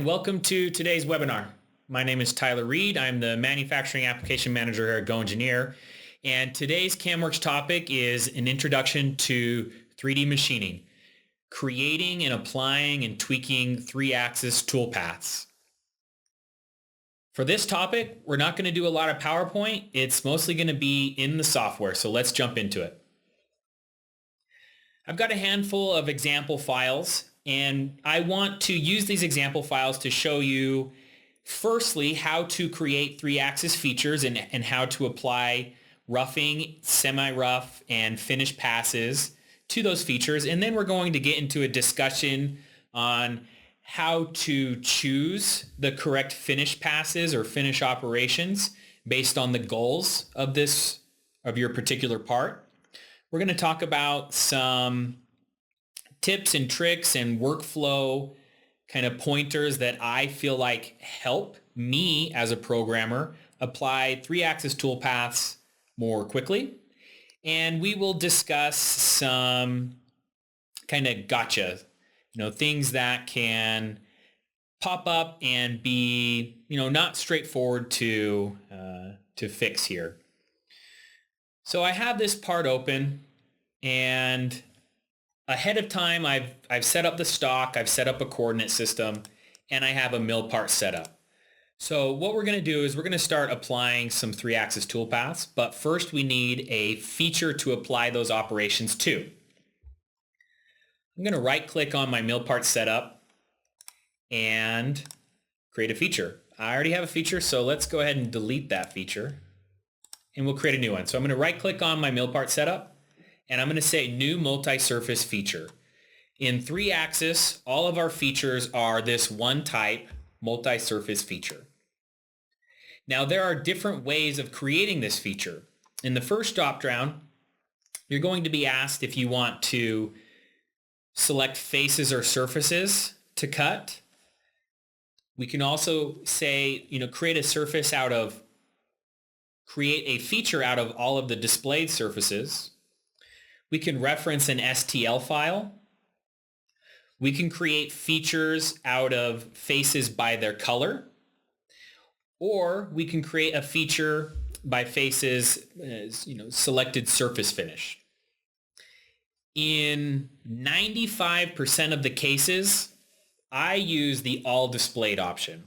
welcome to today's webinar. My name is Tyler Reid. I'm the Manufacturing Application Manager here at GoEngineer. And today's CAMWorks topic is an introduction to 3D machining, creating and applying and tweaking 3-axis toolpaths. For this topic, we're not going to do a lot of PowerPoint. It's mostly going to be in the software, so let's jump into it. I've got a handful of example files, and I want to use these example files to show you, firstly, how to create 3-axis features and how to apply roughing, semi-rough, and finish passes to those features. And then we're going to get into a discussion on how to choose the correct finish passes or finish operations based on the goals of your particular part. We're going to talk about some tips and tricks and workflow kind of pointers that I feel like help me as a programmer apply 3-axis toolpaths more quickly. And we will discuss some kind of gotcha, things that can pop up and be, not straightforward to fix here. So I have this part open, and ahead of time I've set up the stock, I've set up a coordinate system, and I have a mill part set up. So what we're going to do is we're going to start applying some 3-axis toolpaths, but first we need a feature to apply those operations to. I'm going to right-click on my mill part setup and create a feature. I already have a feature, so let's go ahead and delete that feature. And we'll create a new one. So I'm going to right-click on my mill part setup, and I'm going to say New Multi-Surface Feature. In 3-axis, all of our features are this one type, multi-surface feature. Now, there are different ways of creating this feature. In the first drop-down, you're going to be asked if you want to select faces or surfaces to cut. We can also say, create a feature out of all of the displayed surfaces. We can reference an STL file. We can create features out of faces by their color. Or we can create a feature by faces, selected surface finish. In 95% of the cases, I use the all displayed option.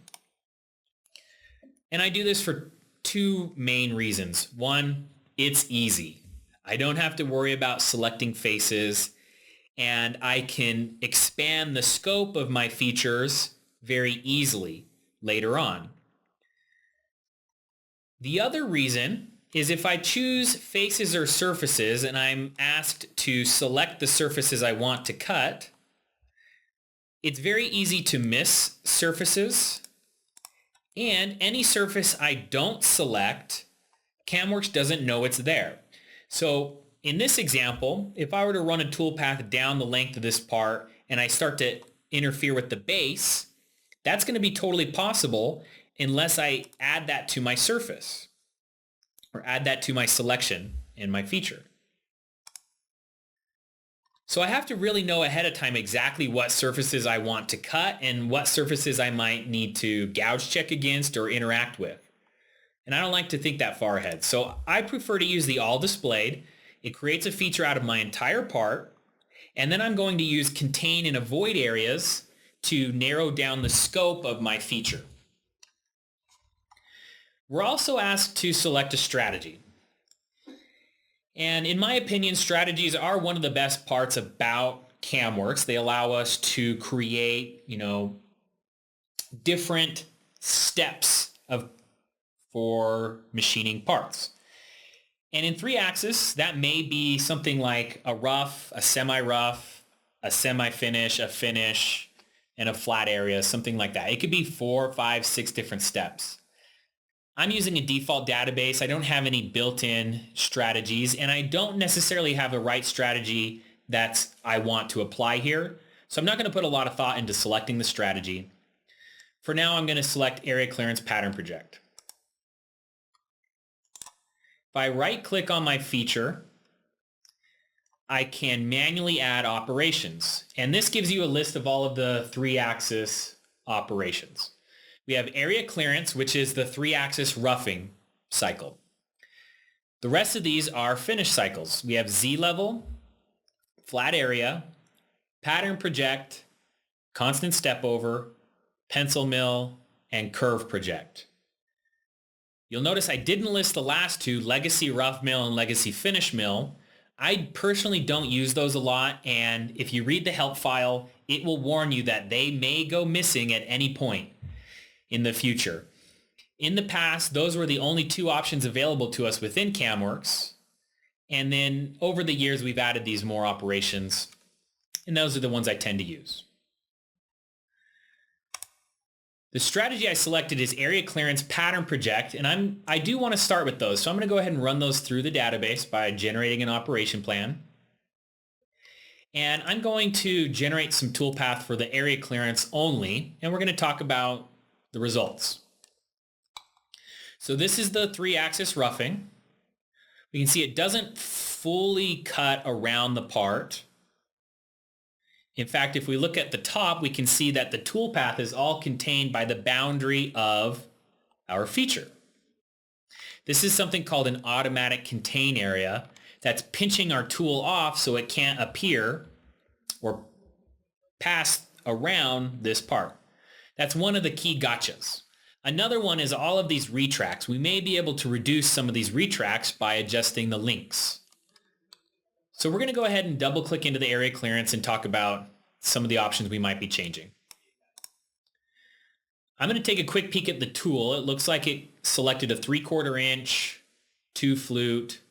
And I do this for two main reasons. One, it's easy. I don't have to worry about selecting faces, and I can expand the scope of my features very easily later on. The other reason is if I choose faces or surfaces and I'm asked to select the surfaces I want to cut, it's very easy to miss surfaces. And any surface I don't select, CAMWorks doesn't know it's there. So in this example, if I were to run a toolpath down the length of this part and I start to interfere with the base, that's going to be totally possible unless I add that to my surface or add that to my selection in my feature. So I have to really know ahead of time exactly what surfaces I want to cut and what surfaces I might need to gouge check against or interact with. And I don't like to think that far ahead. So I prefer to use the all displayed. It creates a feature out of my entire part. And then I'm going to use contain and avoid areas to narrow down the scope of my feature. We're also asked to select a strategy. And in my opinion, strategies are one of the best parts about CAMWorks. They allow us to create, different steps for machining parts. And in 3-axis, that may be something like a rough, a semi-rough, a semi-finish, a finish, and a flat area, something like that. It could be 4, 5, 6 different steps. I'm using a default database. I don't have any built-in strategies, and I don't necessarily have the right strategy that I want to apply here. So I'm not going to put a lot of thought into selecting the strategy. For now, I'm going to select Area Clearance Pattern Project. If I right-click on my feature, I can manually add operations. And this gives you a list of all of the 3-axis operations. We have area clearance, which is the 3-axis roughing cycle. The rest of these are finish cycles. We have ZLevel, flat area, pattern project, constant step over, pencil mill, and curve project. You'll notice I didn't list the last two, legacy rough mill and legacy finish mill. I personally don't use those a lot, and if you read the help file, it will warn you that they may go missing at any point in the future. In the past, those were the only two options available to us within CAMWorks, and then over the years we've added these more operations, and those are the ones I tend to use. The strategy I selected is area clearance pattern project, and I do want to start with those. So I'm going to go ahead and run those through the database by generating an operation plan. And I'm going to generate some toolpath for the area clearance only, and we're going to talk about the results. So this is the 3-axis roughing. We can see it doesn't fully cut around the part. In fact, if we look at the top, we can see that the toolpath is all contained by the boundary of our feature. This is something called an automatic contain area that's pinching our tool off so it can't appear or pass around this part. That's one of the key gotchas. Another one is all of these retracts. We may be able to reduce some of these retracts by adjusting the links. So we're going to go ahead and double click into the area clearance and talk about some of the options we might be changing. I'm going to take a quick peek at the tool. It looks like it selected a 3/4 inch, 2 flute,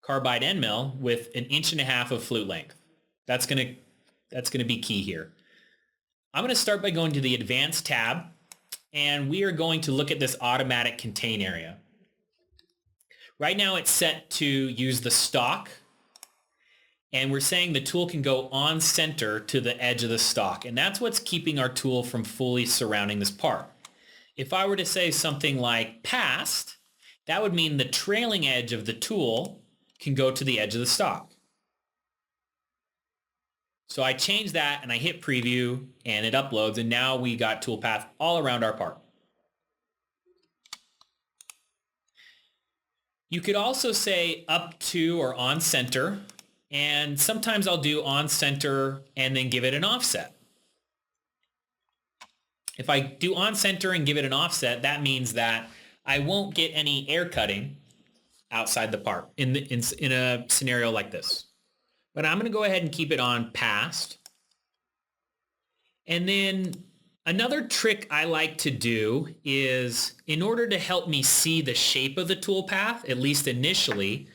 carbide end mill with 1.5 inches of flute length. That's going to be key here. I'm going to start by going to the Advanced tab, and we are going to look at this automatic contain area. Right now it's set to use the stock, and we're saying the tool can go on center to the edge of the stock, and that's what's keeping our tool from fully surrounding this part. If I were to say something like past, that would mean the trailing edge of the tool can go to the edge of the stock. So I change that and I hit preview and it uploads, and now we got toolpath all around our part. You could also say up to or on center, and sometimes I'll do on center and then give it an offset. If I do on center and give it an offset, that means that I won't get any air cutting outside the part in a scenario like this. But I'm going to go ahead and keep it on past. And then another trick I like to do is, in order to help me see the shape of the toolpath, at least initially,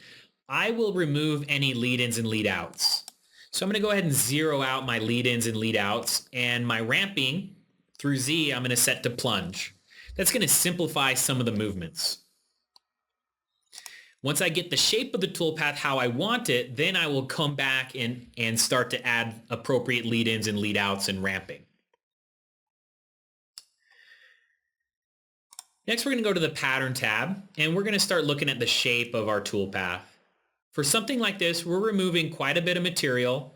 I will remove any lead-ins and lead-outs. So I'm going to go ahead and zero out my lead-ins and lead-outs, and my ramping through Z I'm going to set to plunge. That's going to simplify some of the movements. Once I get the shape of the toolpath how I want it, then I will come back and start to add appropriate lead-ins and lead-outs and ramping. Next, we're going to go to the Pattern tab, and we're going to start looking at the shape of our toolpath. For something like this, we're removing quite a bit of material.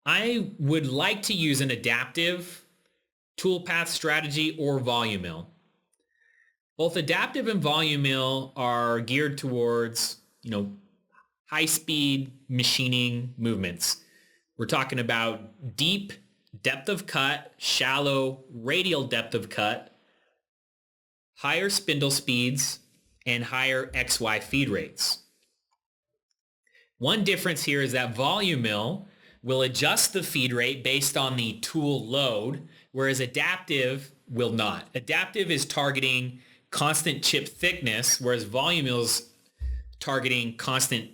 I would like to use an adaptive toolpath strategy or volume mill. Both adaptive and volume mill are geared towards, high-speed machining movements. We're talking about deep depth of cut, shallow radial depth of cut, higher spindle speeds, and higher XY feed rates. One difference here is that volume mill will adjust the feed rate based on the tool load, whereas adaptive will not. Adaptive is targeting constant chip thickness, whereas volume mill is targeting constant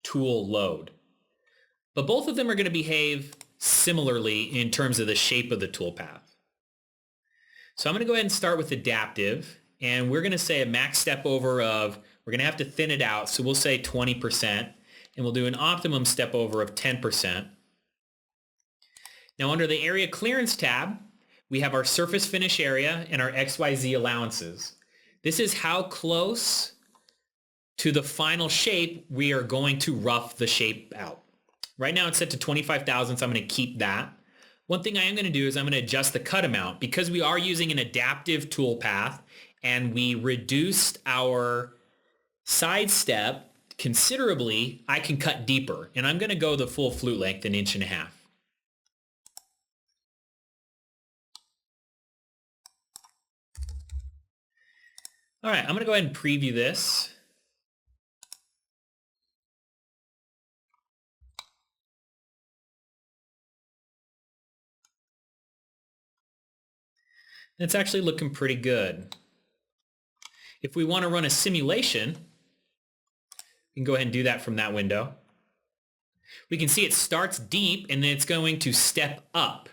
tool load. But both of them are going to behave similarly in terms of the shape of the toolpath. So I'm going to go ahead and start with adaptive, and we're going to say a max step over of, we're going to have to thin it out, so we'll say 20%, and we'll do an optimum step over of 10%. Now under the area clearance tab, we have our surface finish area and our XYZ allowances. This is how close to the final shape we are going to rough the shape out. Right now it's set to 25 thousandths, so I'm going to keep that. One thing I am going to do is I'm going to adjust the cut amount because we are using an adaptive toolpath and we reduced our side step considerably. I can cut deeper, and I'm going to go the full flute length, 1.5 inches. All right, I'm going to go ahead and preview this. It's actually looking pretty good. If we want to run a simulation, we can go ahead and do that from that window. We can see it starts deep and then it's going to step up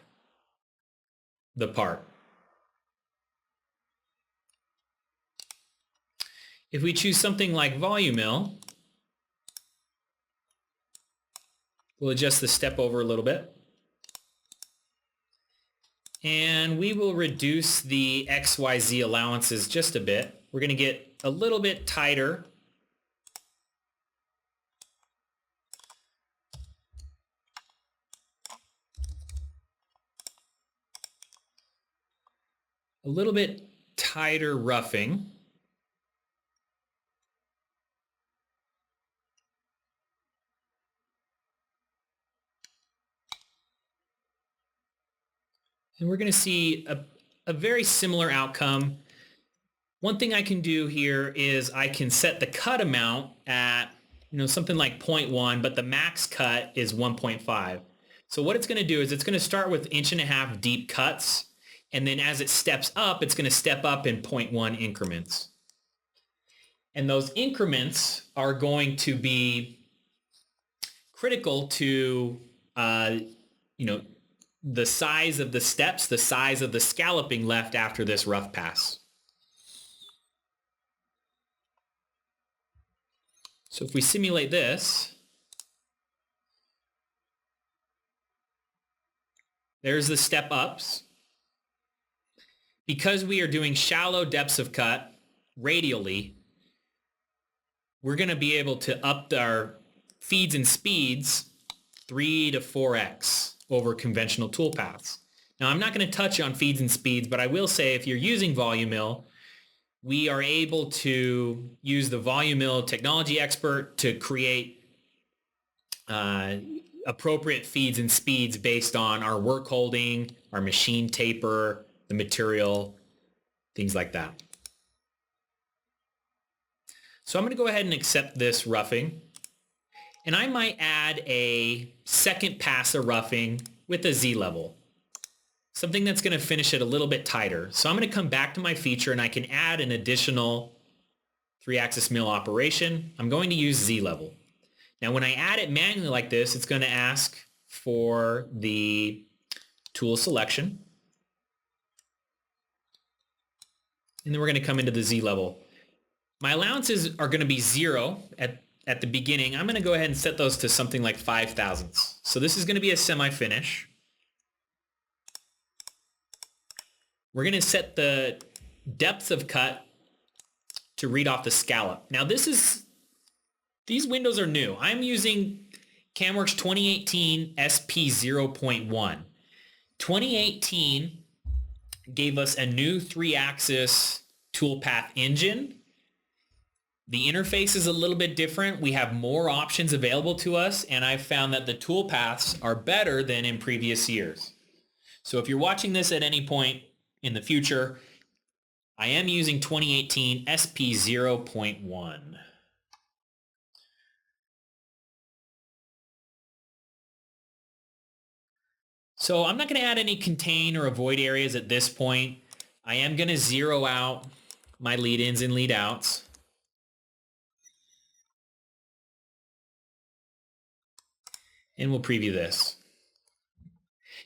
the part. If we choose something like volume mill, we'll adjust the step over a little bit. And we will reduce the XYZ allowances just a bit. We're going to get a little bit tighter. A little bit tighter roughing. And we're going to see a very similar outcome. One thing I can do here is I can set the cut amount at, something like 0.1, but the max cut is 1.5. So what it's going to do is it's going to start with 1.5 inch deep cuts, and then as it steps up, it's going to step up in 0.1 increments. And those increments are going to be critical to, the size of the steps, the size of the scalloping left after this rough pass. So if we simulate this, there's the step ups. Because we are doing shallow depths of cut radially, we're going to be able to up our feeds and speeds 3 to 4x over conventional toolpaths. Now, I'm not going to touch on feeds and speeds, but I will say if you're using volume mill, we are able to use the volume mill technology expert to create appropriate feeds and speeds based on our work holding, our machine taper, the material, things like that. So I'm going to go ahead and accept this roughing. And I might add a second pass of roughing with a ZLevel. Something that's going to finish it a little bit tighter. So I'm going to come back to my feature and I can add an additional 3-axis mill operation. I'm going to use ZLevel. Now when I add it manually like this, it's going to ask for the tool selection. And then we're going to come into the ZLevel. My allowances are going to be 0 at the beginning. I'm going to go ahead and set those to something like 5 thousandths. So this is going to be a semi-finish. We're going to set the depth of cut to read off the scallop. Now these windows are new. I'm using CAMWorks 2018 SP 0.1. 2018 gave us a new 3-axis toolpath engine. The interface is a little bit different. We have more options available to us, and I've found that the toolpaths are better than in previous years. So if you're watching this at any point in the future, I am using 2018 SP 0.1. So I'm not going to add any contain or avoid areas at this point. I am going to zero out my lead-ins and lead-outs. And we'll preview this.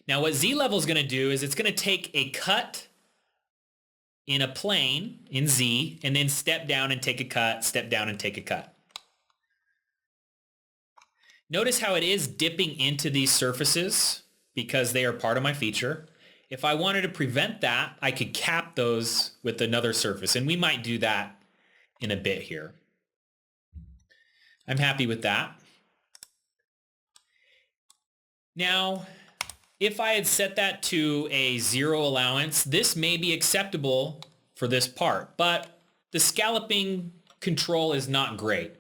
Now what ZLevel is going to do is it's going to take a cut in a plane in Z and then step down and take a cut, step down and take a cut. Notice how it is dipping into these surfaces because they are part of my feature. If I wanted to prevent that, I could cap those with another surface, and we might do that in a bit here. I'm happy with that. Now, If I had set that to a 0 allowance, this may be acceptable for this part, but the scalloping control is not great.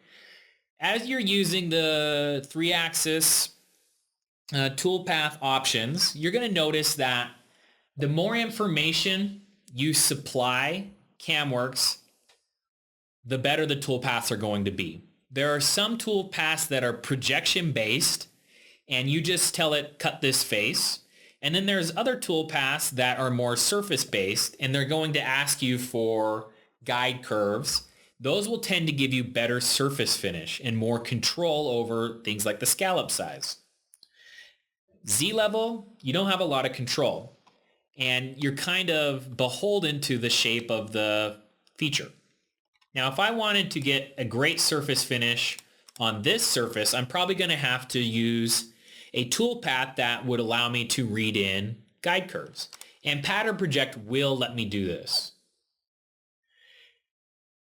As you're using the 3-axis toolpath options, you're going to notice that the more information you supply CAMWorks, the better the toolpaths are going to be. There are some toolpaths that are projection based, and you just tell it, cut this face. And then there's other toolpaths that are more surface based, and they're going to ask you for guide curves. Those will tend to give you better surface finish and more control over things like the scallop size. ZLevel, you don't have a lot of control, and you're kind of beholden to the shape of the feature. Now, if I wanted to get a great surface finish on this surface, I'm probably going to have to use a toolpath that would allow me to read in guide curves. And Pattern Project will let me do this.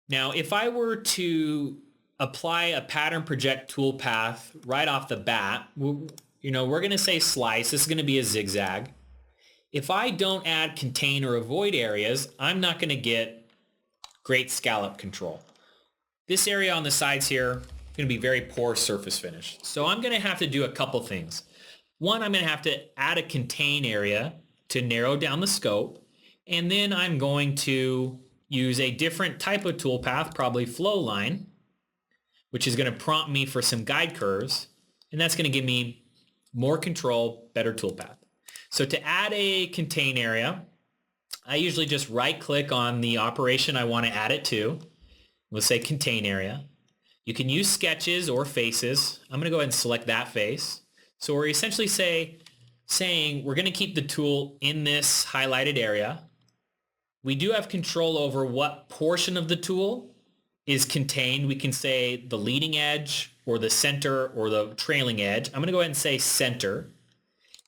Now, if I were to apply a Pattern Project toolpath right off the bat, we're going to say slice. This is going to be a zigzag. If I don't add contain or avoid areas, I'm not going to get great scallop control. This area on the sides here is going to be very poor surface finish. So I'm going to have to do a couple things. One, I'm going to have to add a contain area to narrow down the scope. And then I'm going to use a different type of toolpath, probably flow line, which is going to prompt me for some guide curves. And that's going to give me more control, better toolpath. So to add a contain area, I usually just right click on the operation I want to add it to. We'll say contain area. You can use sketches or faces. I'm going to go ahead and select that face. So we're essentially saying we're going to keep the tool in this highlighted area. We do have control over what portion of the tool is contained. We can say the leading edge or the center or the trailing edge. I'm going to go ahead and say center.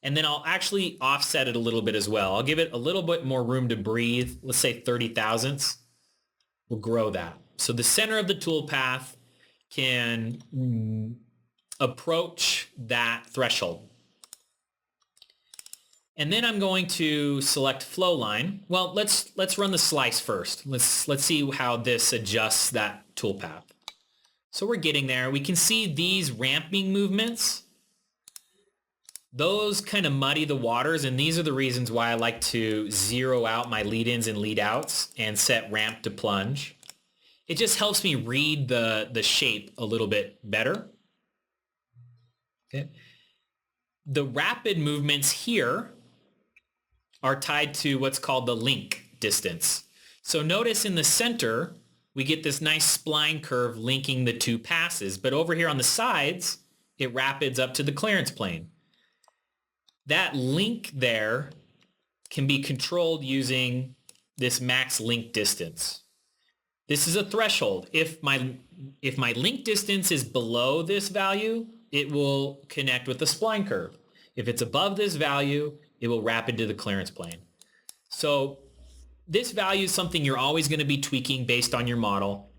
And then I'll actually offset it a little bit as well. I'll give it a little bit more room to breathe. Let's say 30 thousandths. We'll grow that. So the center of the toolpath can approach that threshold. And then I'm going to select flow line. Well, let's run the slice first. Let's see how this adjusts that toolpath. So we're getting there. We can see these ramping movements. Those kind of muddy the waters, and these are the reasons why I like to zero out my lead-ins and lead-outs and set ramp to plunge. It just helps me read the shape a little bit better. Okay. The rapid movements here are tied to what's called the link distance. So notice in the center, we get this nice spline curve linking the two passes, but over here on the sides, it rapids up to the clearance plane. That link there can be controlled using this max link distance. This is a threshold. If my link distance is below this value, it will connect with the spline curve. If it's above this value, it will rapid to the clearance plane. So this value is something you're always going to be tweaking based on your model.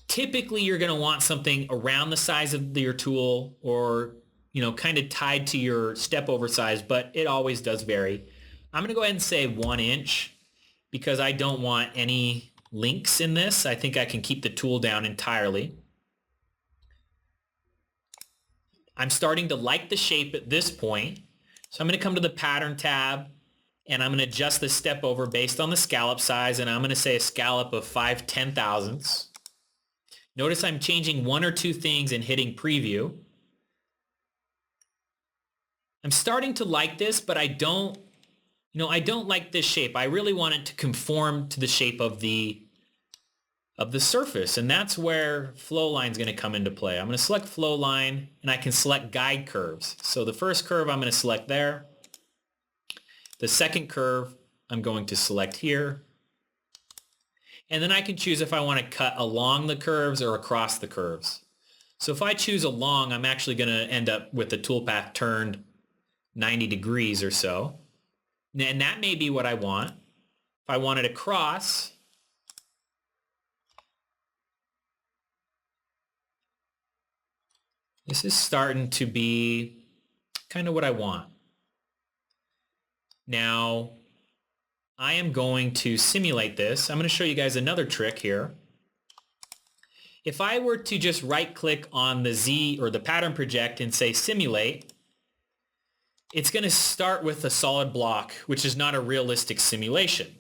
Typically, you're going to want something around the size of your tool or kind of tied to your Stepover size, but it always does vary. I'm going to go ahead and say 1 inch because I don't want any links in this. I think I can keep the tool down entirely. I'm starting to like the shape at this point. So I'm going to come to the pattern tab and I'm going to adjust the Stepover based on the scallop size, and I'm going to say a scallop of 5/10 thousandths. Notice I'm changing 1 or 2 things and hitting preview. I'm starting to like this, but I don't like this shape. I really want it to conform to the shape of the surface, and that's where flow line is going to come into play. I'm going to select flow line, and I can select guide curves. So the first curve I'm going to select there. The second curve I'm going to select here. And then I can choose if I want to cut along the curves or across the curves. So if I choose along, I'm actually going to end up with the toolpath turned 90 degrees or so. And that may be what I want. If I want it across, this is starting to be kind of what I want. Now, I am going to simulate this. I'm going to show you guys another trick here. If I were to just right-click on the Z or the pattern project and say simulate, it's going to start with a solid block, which is not a realistic simulation.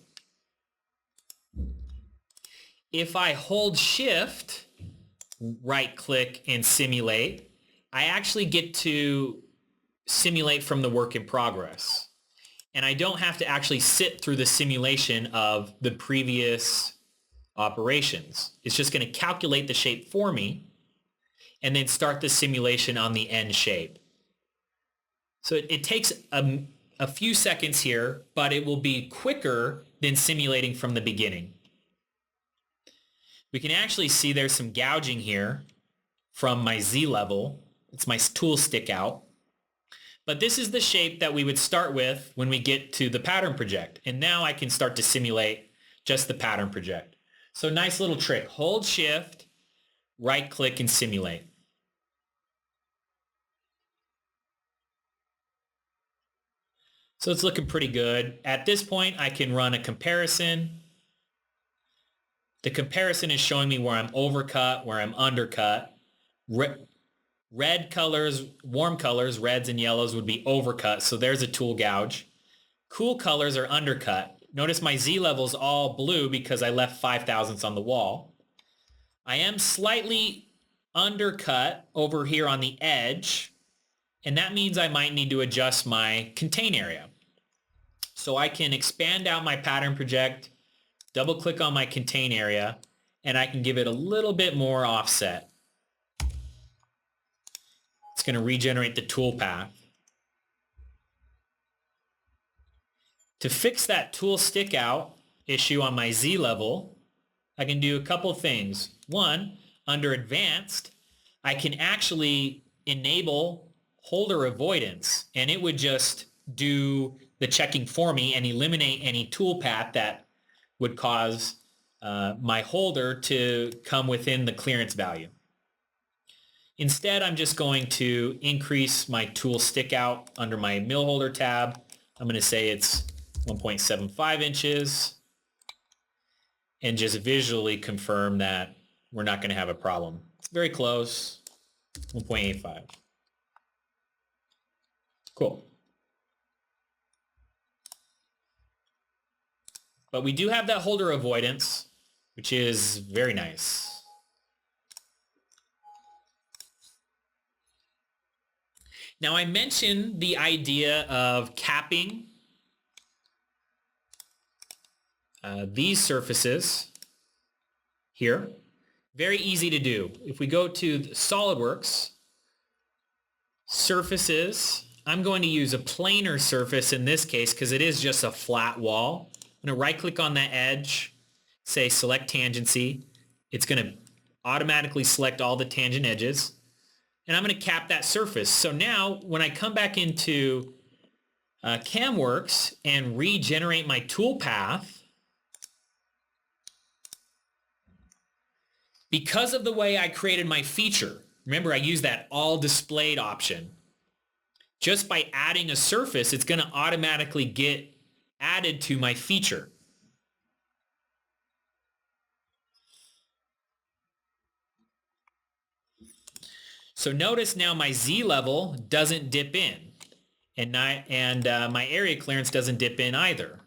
If I hold Shift, right-click and simulate, I actually get to simulate from the work in progress. And I don't have to actually sit through the simulation of the previous operations. It's just going to calculate the shape for me and then start the simulation on the end shape. So it takes a few seconds here, but it will be quicker than simulating from the beginning. We can actually see there's some gouging here from my ZLevel. It's my tool stick out. But this is the shape that we would start with when we get to the pattern project. And now I can start to simulate just the pattern project. So nice little trick. Hold Shift, right-click, and simulate. So it's looking pretty good. At this point, I can run a comparison. The comparison is showing me where I'm overcut, where I'm undercut. Red colors, warm colors, reds and yellows would be overcut, so there's a tool gouge. Cool colors are undercut. Notice my Z-level is all blue because I left 5 thousandths on the wall. I am slightly undercut over here on the edge, and that means I might need to adjust my contain area. So I can expand out my pattern project, double-click on my contain area, and I can give it a little bit more offset. It's going to regenerate the toolpath. To fix that tool stick out issue on my Z-level, I can do a couple things. One, under Advanced, I can actually enable holder avoidance, and it would just do the checking for me and eliminate any toolpath that would cause my holder to come within the clearance value. Instead, I'm just going to increase my tool stick out under my mill holder tab. I'm going to say it's 1.75 inches and just visually confirm that we're not going to have a problem. It's very close, 1.85. Cool. But we do have that holder avoidance, which is very nice. Now, I mentioned the idea of capping these surfaces here. Very easy to do. If we go to SOLIDWORKS, surfaces, I'm going to use a planar surface in this case because it is just a flat wall. I'm going to right-click on that edge, say Select Tangency. It's going to automatically select all the tangent edges. And I'm going to cap that surface. So now when I come back into CAMWorks and regenerate my toolpath, because of the way I created my feature, remember I used that all displayed option, just by adding a surface, it's going to automatically get added to my feature. So notice now my Z-level doesn't dip in, and my area clearance doesn't dip in either.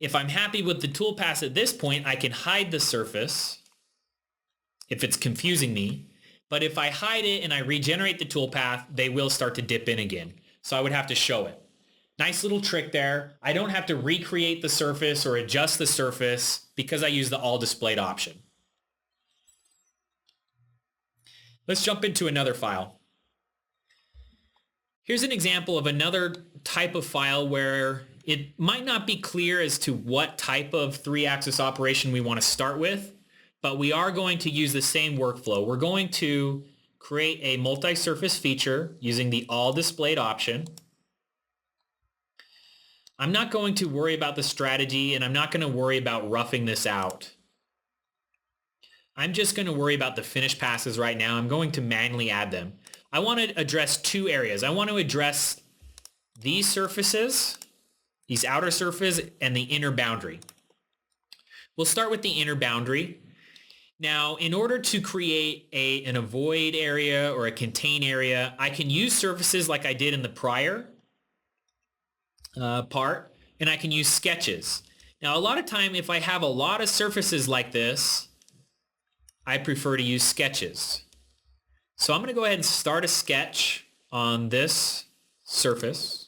If I'm happy with the toolpath at this point, I can hide the surface if it's confusing me. But if I hide it and I regenerate the toolpath, they will start to dip in again. So I would have to show it. Nice little trick there. I don't have to recreate the surface or adjust the surface because I use the all displayed option. Let's jump into another file. Here's an example of another type of file where it might not be clear as to what type of 3-axis operation we want to start with, but we are going to use the same workflow. We're going to create a multi-surface feature using the all displayed option. I'm not going to worry about the strategy, and I'm not going to worry about roughing this out. I'm just going to worry about the finish passes right now. I'm going to manually add them. I want to address two areas. I want to address these surfaces, these outer surfaces, and the inner boundary. We'll start with the inner boundary. Now, in order to create an avoid area or a contain area, I can use surfaces like I did in the prior part, and I can use sketches. Now, a lot of time, if I have a lot of surfaces like this, I prefer to use sketches. So I'm going to go ahead and start a sketch on this surface.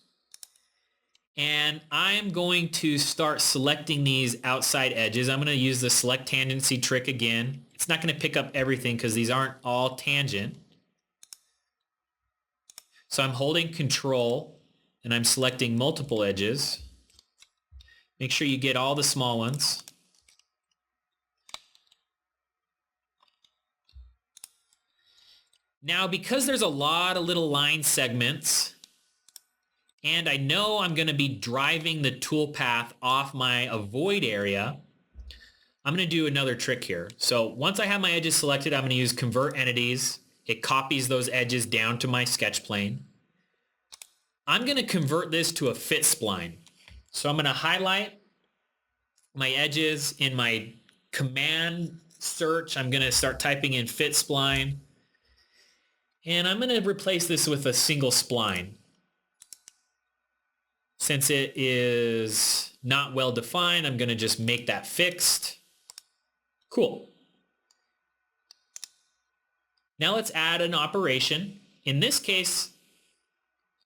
And I'm going to start selecting these outside edges. I'm going to use the select tangency trick again. It's not going to pick up everything because these aren't all tangent. So I'm holding Control and I'm selecting multiple edges. Make sure you get all the small ones. Now, because there's a lot of little line segments, and I know I'm going to be driving the toolpath off my avoid area, I'm going to do another trick here. So once I have my edges selected, I'm going to use Convert Entities. It copies those edges down to my sketch plane. I'm going to convert this to a fit spline. So I'm going to highlight my edges in my command search. I'm going to start typing in fit spline. And I'm going to replace this with a single spline. Since it is not well defined, I'm going to just make that fixed. Cool. Now let's add an operation. In this case,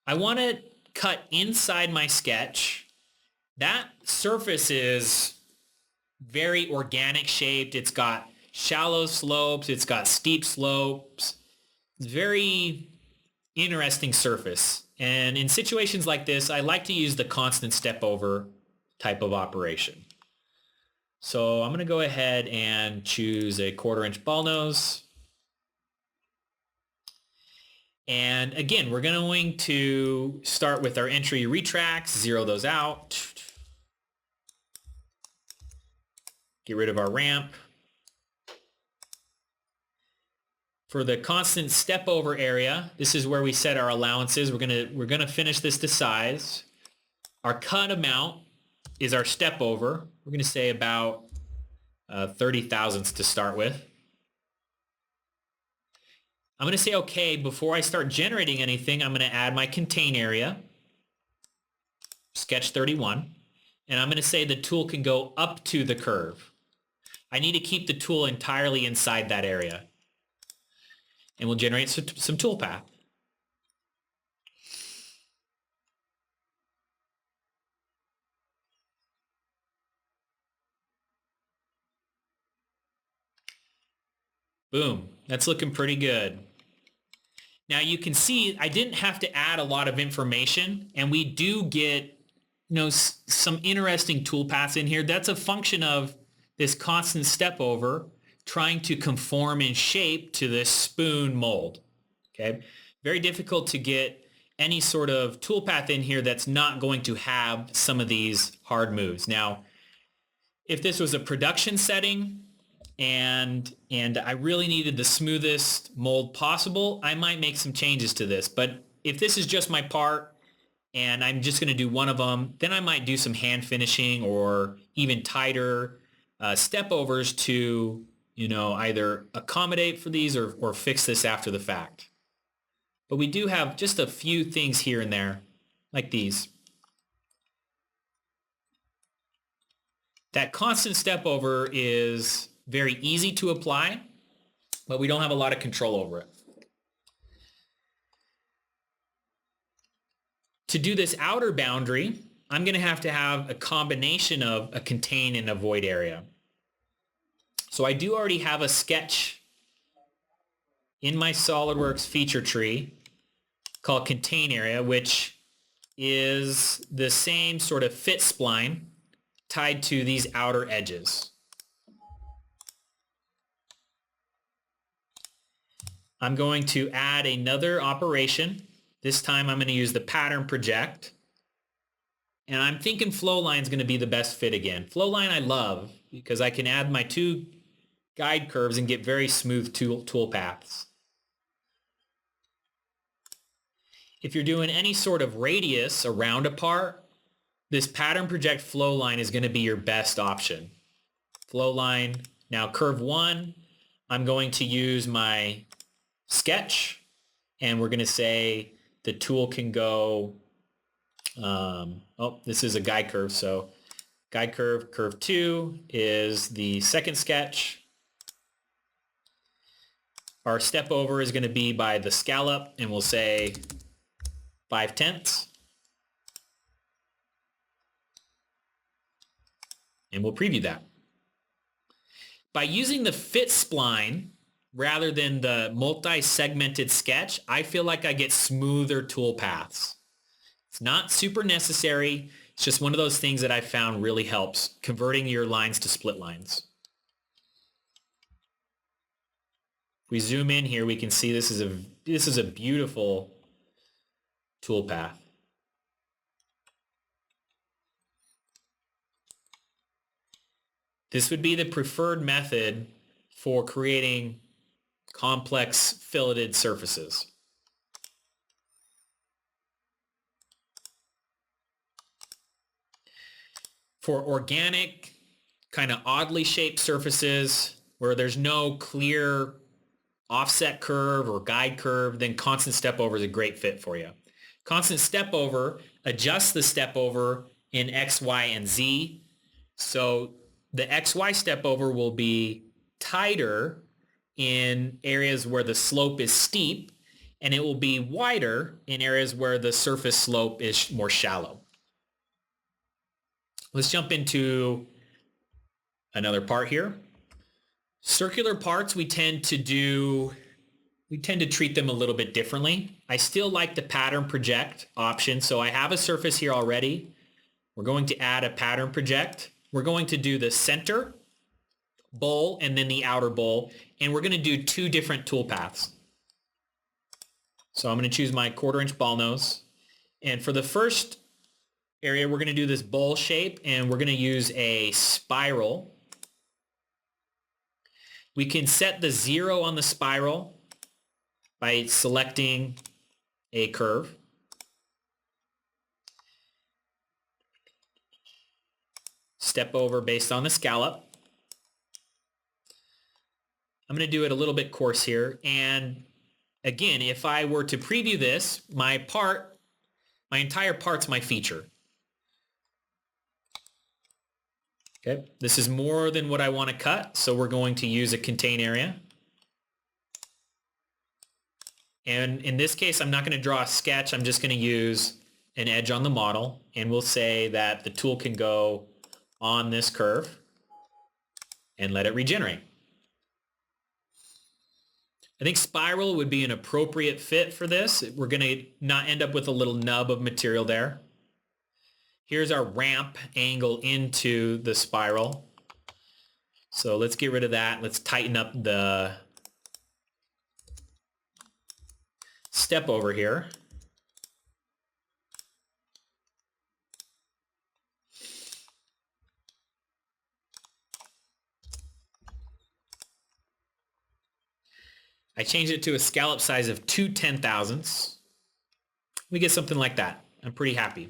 I want to cut inside my sketch. That surface is very organic shaped. It's got shallow slopes. It's got steep slopes. It's very interesting surface. And in situations like this, I like to use the constant step over type of operation. So I'm going to go ahead and choose a 1/4 inch ball nose. And again, we're going to start with our entry retracts, zero those out. Get rid of our ramp. For the constant step over area, this is where we set our allowances. We're gonna finish this to size. Our cut amount is our step over. We're gonna say about 30 thousandths to start with. I'm gonna say okay. Before I start generating anything, I'm gonna add my contain area, sketch 31, and I'm gonna say the tool can go up to the curve. I need to keep the tool entirely inside that area. And we'll generate some toolpath. Boom, that's looking pretty good. Now you can see I didn't have to add a lot of information, and we do get some interesting toolpaths in here. That's a function of this constant step over trying to conform in shape to this spoon mold. Okay, very difficult to get any sort of toolpath in here that's not going to have some of these hard moves. Now, if this was a production setting and I really needed the smoothest mold possible, I might make some changes to this. But if this is just my part and I'm just going to do one of them, then I might do some hand finishing or even tighter step overs to either accommodate for these or fix this after the fact. But we do have just a few things here and there, like these. That constant step over is very easy to apply, but we don't have a lot of control over it. To do this outer boundary, I'm going to have a combination of a contain and avoid area. So I do already have a sketch in my SOLIDWORKS feature tree called contain area, which is the same sort of fit spline tied to these outer edges. I'm going to add another operation. This time I'm going to use the pattern project. And I'm thinking flowline is going to be the best fit again. Flowline I love because I can add my two guide curves and get very smooth tool paths. if you're doing any sort of radius around a part, this pattern project flow line is going to be your best option. Flow line. Now curve 1, I'm going to use my sketch, and we're going to say the tool can go, this is a guide curve, so guide curve, curve 2 is the second sketch. Our step over is going to be by the scallop, and we'll say 5/10. And we'll preview that. By using the fit spline rather than the multi-segmented sketch, I feel like I get smoother tool paths. It's not super necessary. It's just one of those things that I found really helps converting your lines to split lines. If we zoom in here, we can see this is a beautiful tool path. This would be the preferred method for creating complex filleted surfaces. For organic, kind of oddly shaped surfaces where there's no clear offset curve or guide curve, then constant step over is a great fit for you. Constant step over adjusts the step over in X, Y, and Z. So the XY step over will be tighter in areas where the slope is steep, and it will be wider in areas where the surface slope is more shallow. Let's jump into another part here. Circular parts, we tend to treat them a little bit differently. I still like the pattern project option. So I have a surface here already. We're going to add a pattern project. We're going to do the center bowl and then the outer bowl, and we're going to do 2 different tool paths. So I'm going to choose my 1/4 inch ball nose. And for the first area, we're going to do this bowl shape, and we're going to use a spiral. We can set the 0 on the spiral by selecting a curve. Step over based on the scallop. I'm going to do it a little bit coarse here. And again, if I were to preview this, my entire part's my feature. Okay, this is more than what I want to cut, so we're going to use a contain area. And in this case, I'm not going to draw a sketch. I'm just going to use an edge on the model, and we'll say that the tool can go on this curve and let it regenerate. I think spiral would be an appropriate fit for this. We're going to not end up with a little nub of material there. Here's our ramp angle into the spiral. So let's get rid of that. Let's tighten up the step over here. I changed it to a scallop size of 2 10,000ths. We get something like that. I'm pretty happy.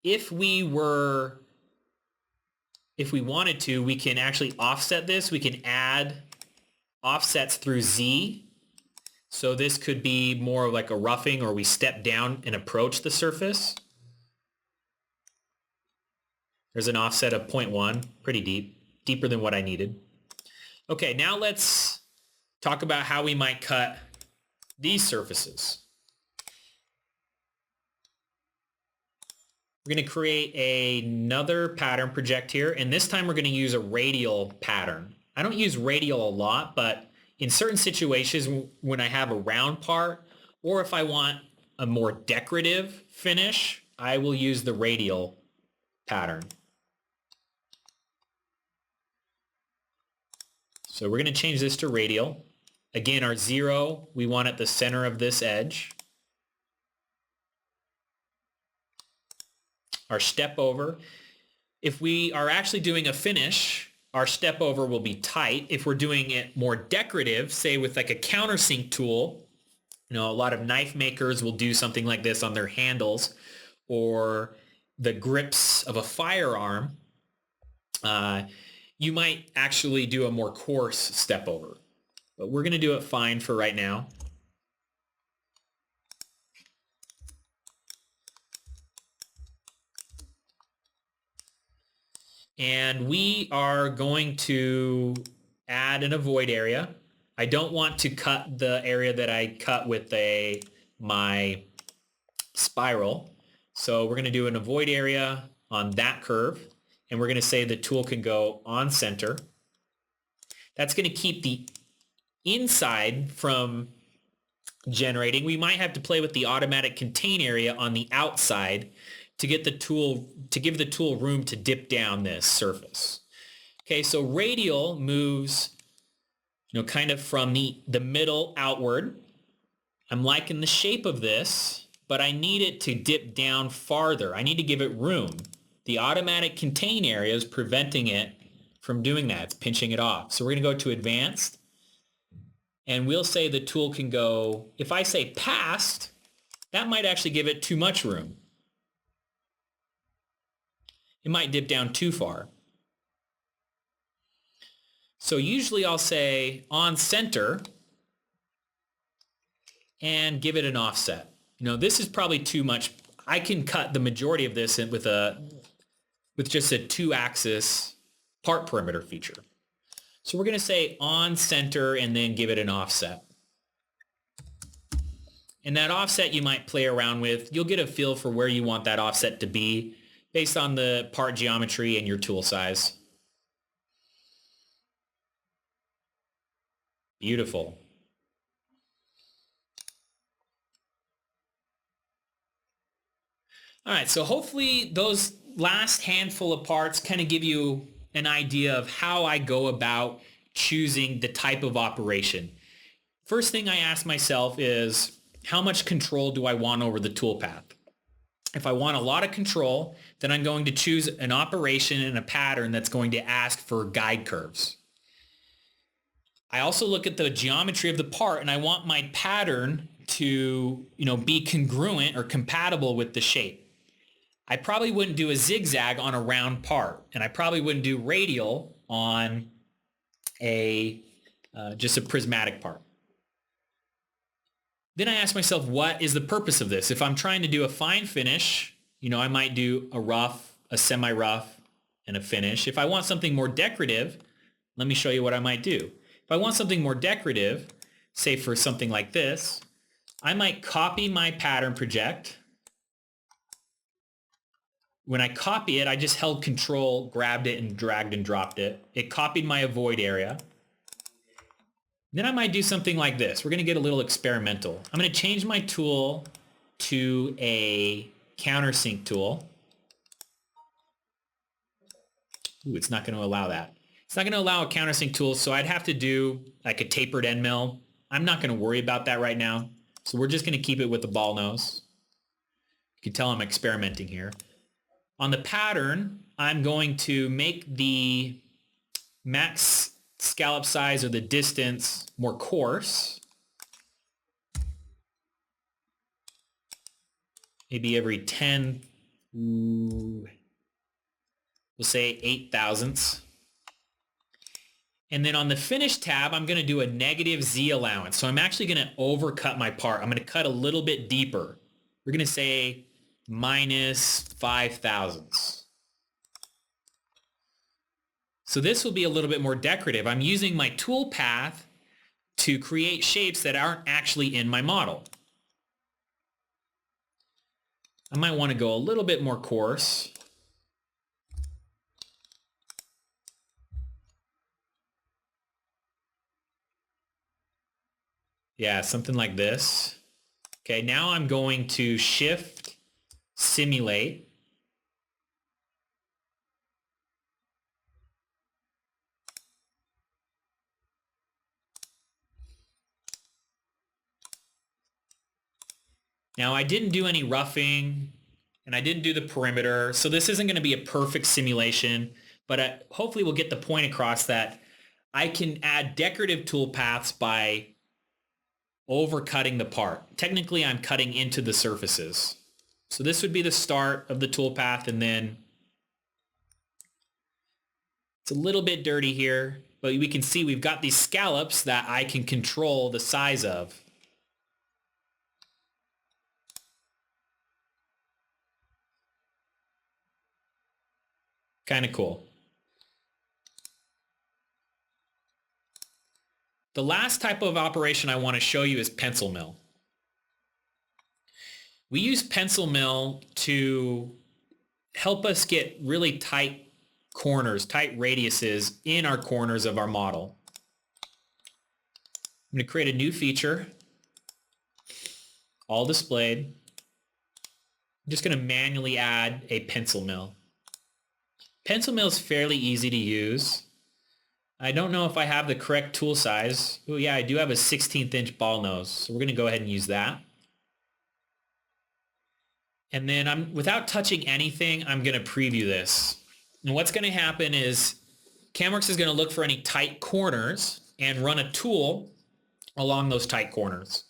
If we wanted to, we can actually offset this. We can add offsets through Z. So this could be more like a roughing, or we step down and approach the surface. There's an offset of 0.1, pretty deep, deeper than what I needed. Okay, now let's talk about how we might cut these surfaces. We're going to create another pattern project here, and this time we're going to use a radial pattern. I don't use radial a lot, but in certain situations when I have a round part, or if I want a more decorative finish, I will use the radial pattern. So we're going to change this to radial. Again, our 0, we want at the center of this edge. Our step over. If we are actually doing a finish, our step over will be tight. If we're doing it more decorative, say with like a countersink tool, A lot of knife makers will do something like this on their handles or the grips of a firearm. You might actually do a more coarse step over, but we're going to do it fine for right now. And we are going to add an avoid area. I don't want to cut the area that I cut with my spiral. So we're going to do an avoid area on that curve. And we're going to say the tool can go on center. That's going to keep the inside from generating. We might have to play with the automatic contain area on the outside to give the tool room to dip down this surface. Okay, so radial moves, kind of from the middle outward. I'm liking the shape of this, but I need it to dip down farther. I need to give it room. The automatic contain area is preventing it from doing that. It's pinching it off. So we're going to go to advanced, and we'll say the tool can go, if I say past, that might actually give it too much room. It might dip down too far. So usually I'll say on center and give it an offset. This is probably too much. I can cut the majority of this with just a 2-axis part perimeter feature. So we're going to say on center and then give it an offset. And that offset you might play around with. You'll get a feel for where you want that offset to be based on the part geometry and your tool size. Beautiful. All right, so hopefully those last handful of parts kind of give you an idea of how I go about choosing the type of operation. First thing I ask myself is, how much control do I want over the toolpath? If I want a lot of control, then I'm going to choose an operation and a pattern that's going to ask for guide curves. I also look at the geometry of the part, and I want my pattern to, be congruent or compatible with the shape. I probably wouldn't do a zigzag on a round part, and I probably wouldn't do radial on just a prismatic part. Then I ask myself, what is the purpose of this? If I'm trying to do a fine finish, I might do a rough, a semi-rough, and a finish. If I want something more decorative, let me show you what I might do. If I want something more decorative, say for something like this, I might copy my pattern project. When I copy it, I just held Control, grabbed it, and dragged and dropped it. It copied my avoid area. Then I might do something like this. We're going to get a little experimental. I'm going to change my tool to a countersink tool. Ooh, it's not going to allow that. It's not going to allow a countersink tool, so I'd have to do like a tapered end mill. I'm not going to worry about that right now. So we're just going to keep it with the ball nose. You can tell I'm experimenting here. On the pattern, I'm going to make the max scallop size or the distance more coarse. Maybe every 10, we'll say 8 thousandths. And then on the finish tab, I'm going to do a negative Z allowance. So I'm actually going to overcut my part. I'm going to cut a little bit deeper. We're going to say minus 5 thousandths. So this will be a little bit more decorative. I'm using my tool path to create shapes that aren't actually in my model. I might want to go a little bit more coarse. Yeah, something like this. Okay, now I'm going to shift, simulate. Now I didn't do any roughing and I didn't do the perimeter, so this isn't going to be a perfect simulation, but hopefully we'll get the point across that I can add decorative toolpaths by overcutting the part. Technically, I'm cutting into the surfaces. So this would be the start of the toolpath, and then it's a little bit dirty here, but we can see we've got these scallops that I can control the size of. Kind of cool. The last type of operation I want to show you is pencil mill. We use pencil mill to help us get really tight corners, tight radiuses in our corners of our model. I'm going to create a new feature, all displayed. I'm just going to manually add a pencil mill. Pencil mill is fairly easy to use. I don't know if I have the correct tool size. Oh yeah, I do have a 16th inch ball nose, so we're going to go ahead and use that. And then without touching anything, I'm going to preview this. And what's going to happen is CAMWorks is going to look for any tight corners and run a tool along those tight corners.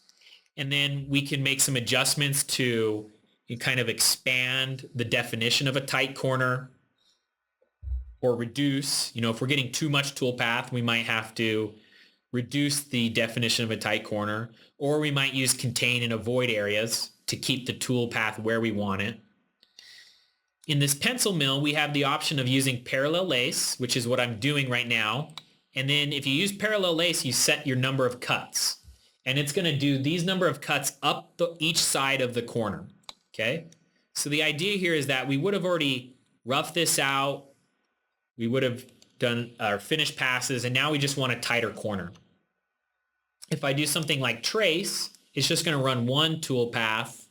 And then we can make some adjustments to kind of expand the definition of a tight corner, or reduce. If we're getting too much toolpath, we might have to reduce the definition of a tight corner, or we might use contain and avoid areas to keep the toolpath where we want it. In this pencil mill, we have the option of using parallel lace, which is what I'm doing right now. And then if you use parallel lace, you set your number of cuts. And it's going to do these number of cuts up each side of the corner. Okay? So the idea here is that we would have already roughed this out. We would have done our finished passes, and now we just want a tighter corner. If I do something like trace, it's just going to run one tool path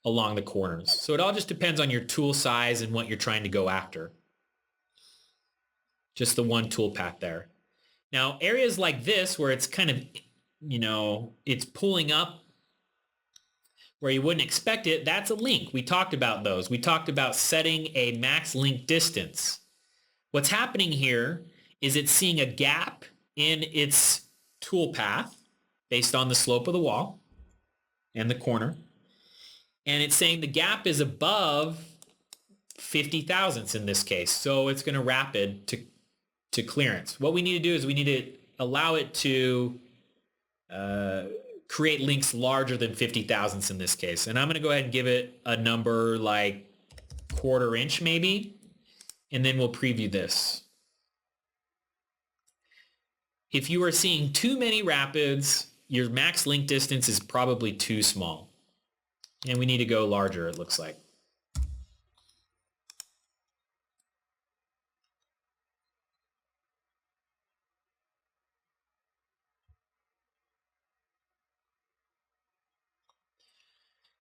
along the corners. So it all just depends on your tool size and what you're trying to go after. Just the one tool path there. Now, areas like this where it's kind of, it's pulling up where you wouldn't expect it, that's a link. We talked about those. We talked about setting a max link distance. What's happening here is it's seeing a gap in its tool path based on the slope of the wall and the corner. And it's saying the gap is above 50 thousandths in this case. So it's going to rapid to clearance. What we need to do is we need to allow it to create links larger than 50 thousandths in this case. And I'm going to go ahead and give it a number like 1/4 inch maybe, and then we'll preview this. If you are seeing too many rapids, your max link distance is probably too small. And we need to go larger, it looks like.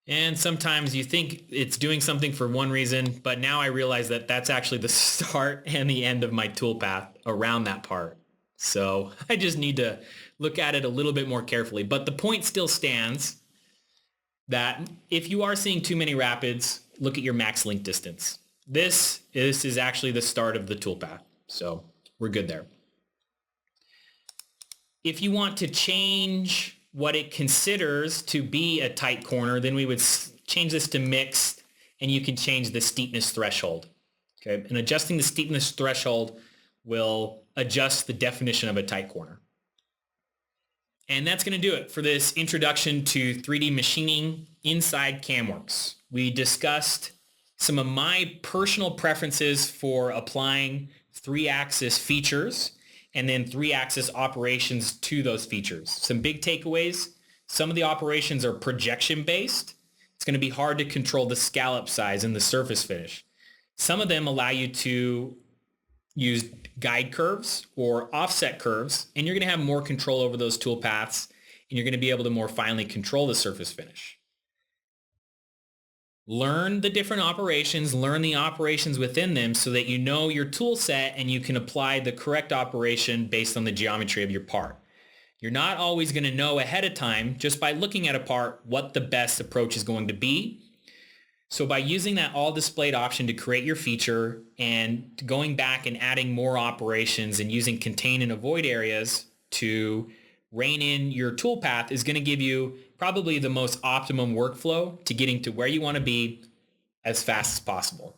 And sometimes you think it's doing something for one reason, but now I realize that that's actually the start and the end of my toolpath around that part. So I just need to look at it a little bit more carefully. But the point still stands that if you are seeing too many rapids, look at your max link distance. This is actually the start of the toolpath. So we're good there. If you want to change what it considers to be a tight corner, then we would change this to mixed, and you can change the steepness threshold. Okay, and adjusting the steepness threshold will adjust the definition of a tight corner. And that's going to do it for this introduction to 3D machining inside CAMWorks. We discussed some of my personal preferences for applying 3-axis features and then 3-axis operations to those features. Some big takeaways. Some of the operations are projection based. It's going to be hard to control the scallop size and the surface finish. Some of them allow you to use guide curves or offset curves, and you're going to have more control over those tool paths, and you're going to be able to more finely control the surface finish. Learn the different operations, learn the operations within them so that you know your tool set and you can apply the correct operation based on the geometry of your part. You're not always going to know ahead of time just by looking at a part what the best approach is going to be. So by using that all displayed option to create your feature and going back and adding more operations and using contain and avoid areas to rein in your toolpath is going to give you probably the most optimum workflow to getting to where you want to be as fast as possible.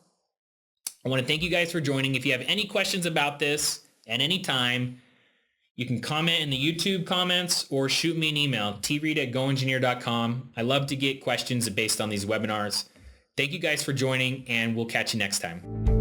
I want to thank you guys for joining. If you have any questions about this at any time, you can comment in the YouTube comments or shoot me an email, treid@goengineer.com. I love to get questions based on these webinars. Thank you guys for joining, and we'll catch you next time.